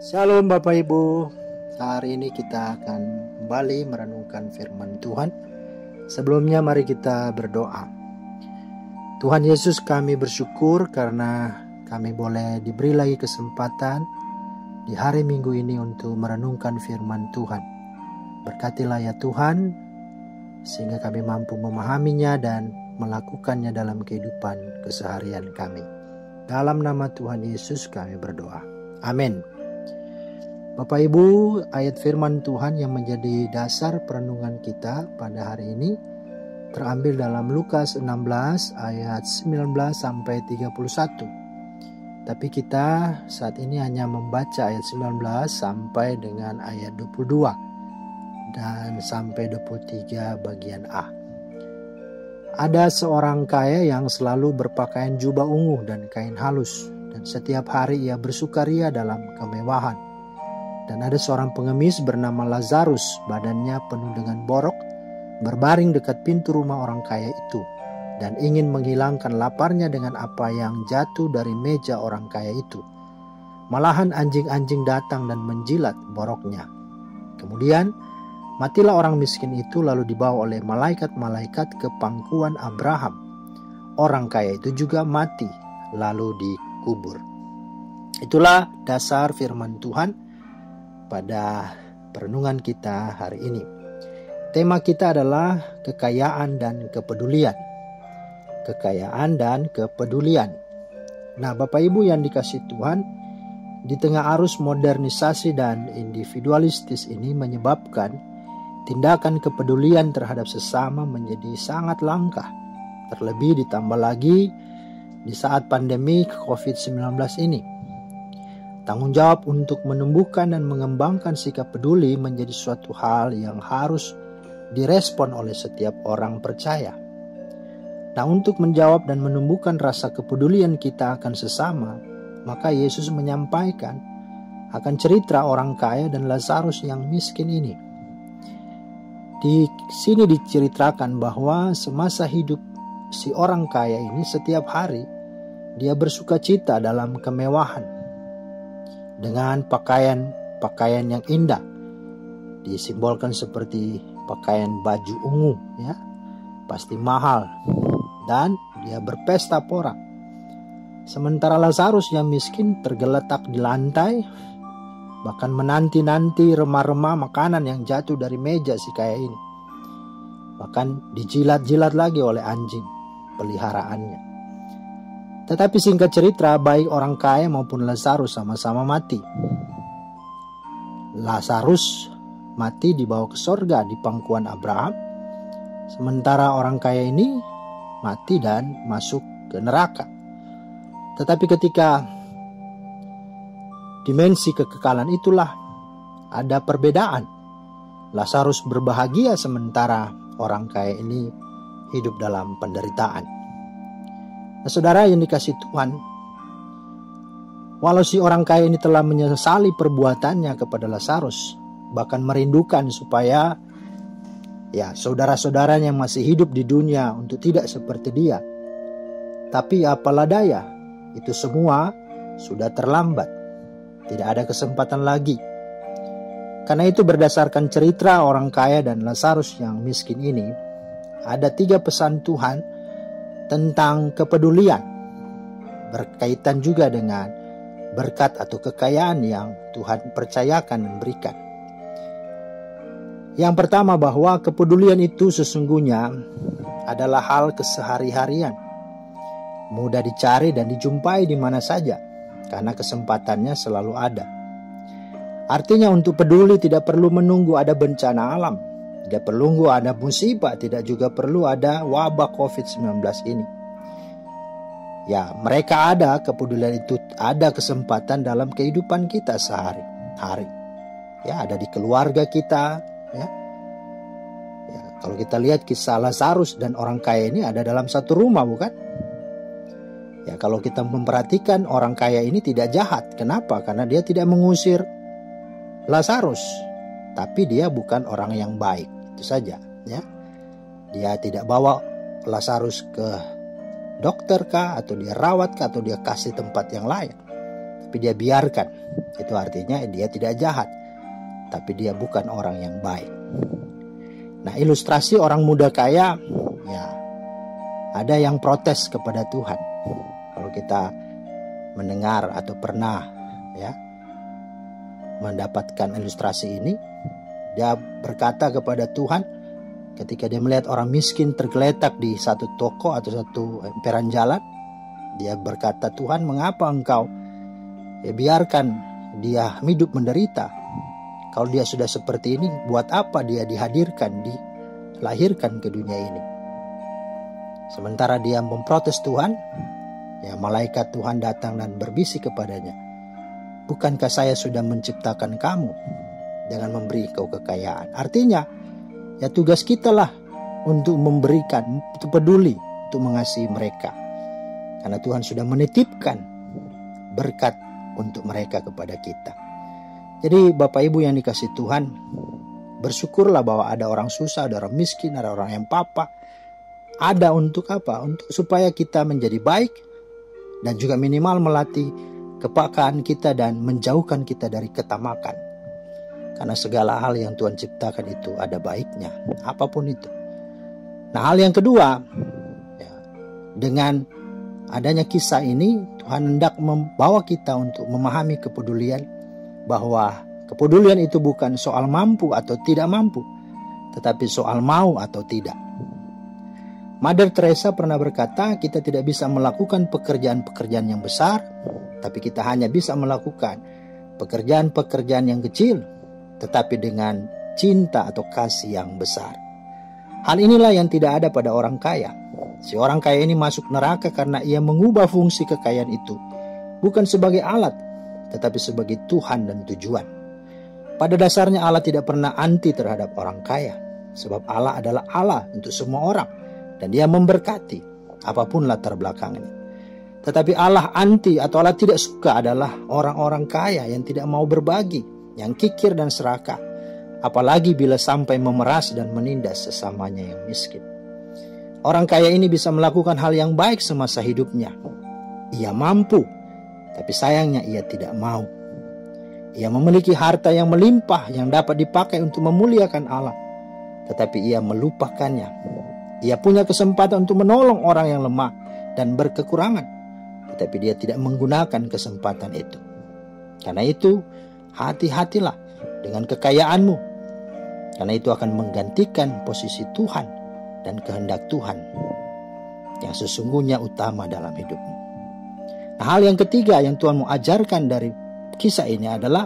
Shalom Bapak Ibu. Hari ini kita akan kembali merenungkan firman Tuhan. Sebelumnya mari kita berdoa. Tuhan Yesus, kami bersyukur karena kami boleh diberi lagi kesempatan di hari Minggu ini untuk merenungkan firman Tuhan. Berkatilah ya Tuhan, sehingga kami mampu memahaminya dan melakukannya dalam kehidupan keseharian kami. Dalam nama Tuhan Yesus kami berdoa. Amin. Bapak Ibu, ayat firman Tuhan yang menjadi dasar perenungan kita pada hari ini terambil dalam Lukas 16 ayat 19 sampai 31. Tapi kita saat ini hanya membaca ayat 19 sampai dengan ayat 22 dan sampai 23 bagian A. Ada seorang kaya yang selalu berpakaian jubah ungu dan kain halus, dan setiap hari ia bersukaria dalam kemewahan. Dan ada seorang pengemis bernama Lazarus, badannya penuh dengan borok, berbaring dekat pintu rumah orang kaya itu, dan ingin menghilangkan laparnya dengan apa yang jatuh dari meja orang kaya itu. Malahan anjing-anjing datang dan menjilat boroknya. Kemudian matilah orang miskin itu, lalu dibawa oleh malaikat-malaikat ke pangkuan Abraham. Orang kaya itu juga mati, lalu dikubur. Itulah dasar firman Tuhan pada perenungan kita hari ini. Tema kita adalah kekayaan dan kepedulian. Kekayaan dan kepedulian. Nah, Bapak Ibu yang dikasihi Tuhan, di tengah arus modernisasi dan individualistis ini menyebabkan tindakan kepedulian terhadap sesama menjadi sangat langka. Terlebih ditambah lagi di saat pandemi COVID-19 ini. Tanggung jawab untuk menumbuhkan dan mengembangkan sikap peduli menjadi suatu hal yang harus direspon oleh setiap orang percaya. Nah, untuk menjawab dan menumbuhkan rasa kepedulian kita akan sesama, maka Yesus menyampaikan akan cerita orang kaya dan Lazarus yang miskin ini. Di sini diceritakan bahwa semasa hidup si orang kaya ini setiap hari dia bersukacita dalam kemewahan dengan pakaian yang indah, disimbolkan seperti pakaian baju ungu, ya, pasti mahal, dan dia berpesta pora. Sementara Lazarus yang miskin tergeletak di lantai, bahkan menanti-nanti remah-remah makanan yang jatuh dari meja si kaya ini, bahkan dijilat-jilat lagi oleh anjing peliharaannya. Tetapi singkat cerita, baik orang kaya maupun Lazarus sama-sama mati. Lazarus mati dibawa ke sorga di pangkuan Abraham, sementara orang kaya ini mati dan masuk ke neraka. Tetapi ketika dimensi kekekalan itulah ada perbedaan. Lazarus berbahagia sementara orang kaya ini hidup dalam penderitaan. Nah, saudara yang dikasihi Tuhan, walau si orang kaya ini telah menyesali perbuatannya kepada Lazarus, bahkan merindukan supaya saudara-saudaranya yang masih hidup di dunia untuk tidak seperti dia. Tapi apalah daya, itu semua sudah terlambat. Tidak ada kesempatan lagi. Karena itu berdasarkan cerita orang kaya dan Lazarus yang miskin ini, ada 3 pesan Tuhan tentang kepedulian, berkaitan juga dengan berkat atau kekayaan yang Tuhan percayakan dan berikan. Yang pertama, bahwa kepedulian itu sesungguhnya adalah hal kesehari-harian, mudah dicari dan dijumpai di mana saja, karena kesempatannya selalu ada. Artinya untuk peduli tidak perlu menunggu ada bencana alam, tidak perlu ada musibah, tidak juga perlu ada wabah COVID-19 ini. Ya, mereka ada kepedulian itu, ada kesempatan dalam kehidupan kita sehari-hari. Ya, ada di keluarga kita. Ya, kalau kita lihat kisah Lazarus dan orang kaya ini ada dalam satu rumah, bukan? Ya, kalau kita memperhatikan orang kaya ini tidak jahat. Kenapa? Karena dia tidak mengusir Lazarus, tapi dia bukan orang yang baik. Itu saja, ya. Dia tidak bawa Lazarus ke dokter kah, atau dia rawat kah, atau dia kasih tempat yang layak. tapi dia biarkan. Itu artinya dia tidak jahat, tapi dia bukan orang yang baik. Nah, ilustrasi orang muda kaya, ya ada yang protes kepada Tuhan. Kalau kita mendengar atau pernah ya mendapatkan ilustrasi ini, dia berkata kepada Tuhan ketika dia melihat orang miskin tergeletak di satu toko atau satu emperan jalan. Dia berkata, Tuhan, mengapa engkau biarkan dia hidup menderita? Kalau dia sudah seperti ini, buat apa dia dilahirkan ke dunia ini? Sementara dia memprotes Tuhan, ya malaikat Tuhan datang dan berbisik kepadanya, bukankah saya sudah menciptakan kamu dengan memberi kau kekayaan? Artinya, ya tugas kita lah untuk memberikan, untuk peduli, untuk mengasihi mereka. Karena Tuhan sudah menitipkan berkat untuk mereka kepada kita. Jadi Bapak Ibu yang dikasih Tuhan, bersyukurlah bahwa ada orang susah, ada orang miskin, ada orang yang papa. Ada untuk apa? Untuk supaya kita menjadi baik dan juga minimal melatih kepekaan kita dan menjauhkan kita dari ketamakan. Karena segala hal yang Tuhan ciptakan itu ada baiknya, apapun itu. Nah, hal yang kedua, ya, dengan adanya kisah ini, Tuhan hendak membawa kita untuk memahami kepedulian, bahwa kepedulian itu bukan soal mampu atau tidak mampu, tetapi soal mau atau tidak. Mother Teresa pernah berkata, kita tidak bisa melakukan pekerjaan-pekerjaan yang besar, tapi kita hanya bisa melakukan pekerjaan-pekerjaan yang kecil, tetapi dengan cinta atau kasih yang besar. Hal inilah yang tidak ada pada orang kaya. Si orang kaya ini masuk neraka karena ia mengubah fungsi kekayaan itu bukan sebagai alat, tetapi sebagai Tuhan dan tujuan. Pada dasarnya Allah tidak pernah anti terhadap orang kaya, sebab Allah adalah Allah untuk semua orang, dan dia memberkati apapun latar belakangnya. Tetapi Allah anti atau Allah tidak suka adalah orang-orang kaya yang tidak mau berbagi, yang kikir dan serakah, apalagi bila sampai memeras dan menindas sesamanya yang miskin. Orang kaya ini bisa melakukan hal yang baik semasa hidupnya. Ia mampu, tapi sayangnya ia tidak mau. Ia memiliki harta yang melimpah yang dapat dipakai untuk memuliakan Allah, tetapi ia melupakannya. Ia punya kesempatan untuk menolong orang yang lemah dan berkekurangan, tetapi dia tidak menggunakan kesempatan itu. Karena itu, hati-hatilah dengan kekayaanmu, karena itu akan menggantikan posisi Tuhan dan kehendak Tuhan yang sesungguhnya utama dalam hidupmu. Nah, hal yang ketiga yang Tuhan mau ajarkan dari kisah ini adalah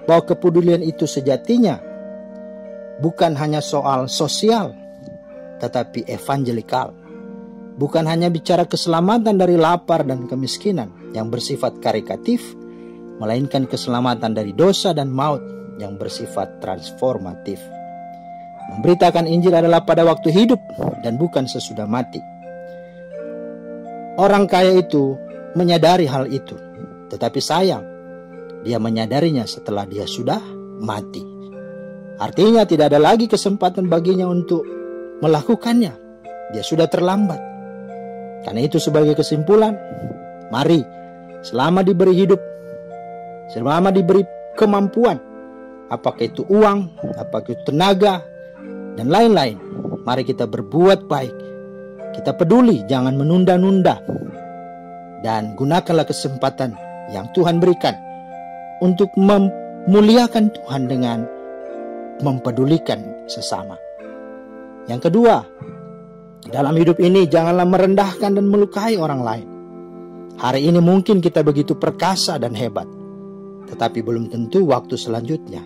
bahwa kepedulian itu sejatinya bukan hanya soal sosial, tetapi evangelikal. Bukan hanya bicara keselamatan dari lapar dan kemiskinan yang bersifat karitatif, melainkan keselamatan dari dosa dan maut yang bersifat transformatif. Memberitakan Injil adalah pada waktu hidup dan bukan sesudah mati. Orang kaya itu menyadari hal itu, tetapi sayang, dia menyadarinya setelah dia sudah mati. Artinya tidak ada lagi kesempatan baginya untuk melakukannya. Dia sudah terlambat. Karena itu sebagai kesimpulan, mari selama diberi hidup, selama diberi kemampuan, apakah itu uang, apakah itu tenaga, dan lain-lain, mari kita berbuat baik. Kita peduli, jangan menunda-nunda. Dan gunakanlah kesempatan yang Tuhan berikan untuk memuliakan Tuhan dengan mempedulikan sesama. Yang kedua, dalam hidup ini janganlah merendahkan dan melukai orang lain. Hari ini mungkin kita begitu perkasa dan hebat, tetapi belum tentu waktu selanjutnya.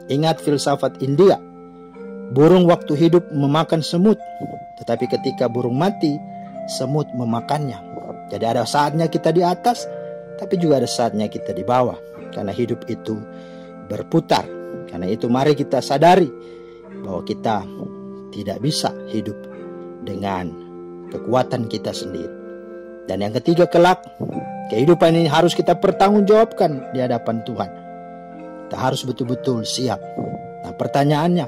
Ingat filsafat India, burung waktu hidup memakan semut, tetapi ketika burung mati, semut memakannya. Jadi ada saatnya kita di atas, tapi juga ada saatnya kita di bawah. Karena hidup itu berputar. Karena itu mari kita sadari bahwa kita tidak bisa hidup dengan kekuatan kita sendiri. Dan yang ketiga, kelak kehidupan ini harus kita pertanggungjawabkan di hadapan Tuhan. Kita harus betul-betul siap. Nah, pertanyaannya,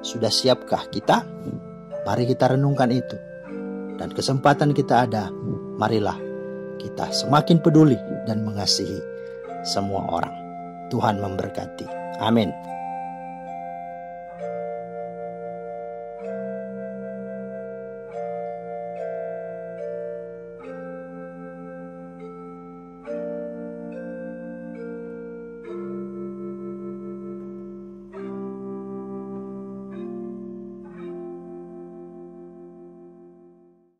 sudah siapkah kita? Mari kita renungkan itu. Dan kesempatan kita ada, marilah kita semakin peduli dan mengasihi semua orang. Tuhan memberkati. Amin.